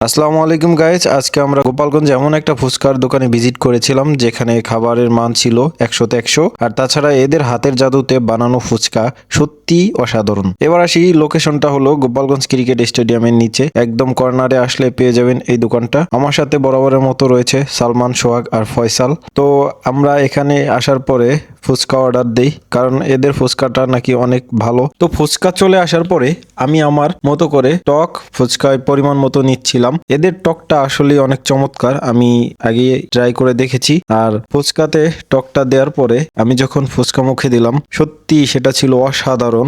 আসসালামু আলাইকুম গাইজ, আজকে আমরা গোপালগঞ্জ এমন একটা ফুচকার দোকানে ভিজিট করেছিলাম যেখানে খাবারের মান ছিল 100তে 100। আর তাছাড়া এদের হাতের জাদুতে বানানো ফুচকা সত্যি অসাধারণ। এবার আসি, লোকেশনটা হলো গোপালগঞ্জ ক্রিকেট স্টেডিয়ামের নিচে, একদম কর্নারে আসলে পেয়ে যাবেন এই দোকানটা। আমার সাথে বরাবরের মতো রয়েছে সালমান, সোহাগ আর ফয়সাল। তো আমরা এখানে আসার পরে ফুচকা অর্ডার দেই, কারণ এদের ফুচকাটা নাকি অনেক ভালো। তো ফুচকা চলে আসার পরে আমি আমার মতো করে টক ফুচকায় পরিমাণ মতো নিচ্ছিলাম। এদের টকটা আসলে অনেক চমৎকার, আমি আগে ট্রাই করে দেখেছি। আর ফুচকাতে টকটা দেওয়ার পরে আমি যখন ফুচকা মুখে দিলাম, সত্যি সেটা ছিল অসাধারণ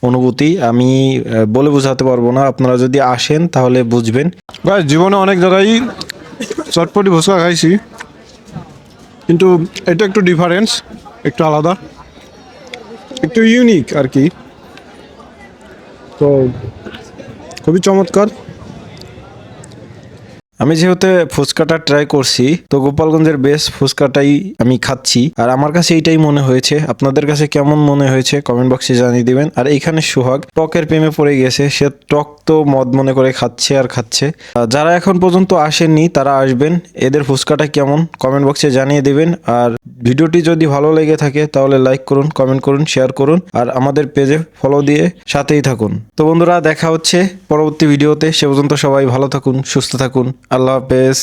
অনুভূতি। আমি বলে বোঝাতে পারবো না, আপনারা যদি আসেন তাহলে বুঝবেন। ভাই জীবনে অনেক জায়গায় চটপটি ফুচকা খাইছি, কিন্তু এটা একটু ডিফারেন্স, একটু আলাদা, একটু ইউনিক আর কি। তো খুবই চমৎকার। আমি যেহেতু ফুচকাটা ট্রাই করছি, তো গোপালগঞ্জের বেস্ট ফুচকাটাই আমি খাচ্ছি, আর আমার কাছে এইটাই মনে হয়েছে। আপনাদের কাছে কেমন মনে হয়েছে কমেন্ট বক্সে জানিয়ে দিবেন। আর এইখানে সোহাগ টকের প্রেমে পড়ে গেছে, সে টক তো মদ মনে করে খাচ্ছে আর খাচ্ছে। যারা এখন পর্যন্ত আসেননি তারা আসবেন, এদের ফুচকাটা কেমন কমেন্ট বক্সে জানিয়ে দিবেন। আর ভিডিওটি যদি ভালো লেগে থাকে তাহলে লাইক করুন, কমেন্ট করুন, শেয়ার করুন, আর আমাদের পেজে ফলো দিয়ে সাথেই থাকুন। তো বন্ধুরা, দেখা হচ্ছে পরবর্তী ভিডিওতে। সে পর্যন্ত সবাই ভালো থাকুন, সুস্থ থাকুন। আল্লাহ হাফেজ।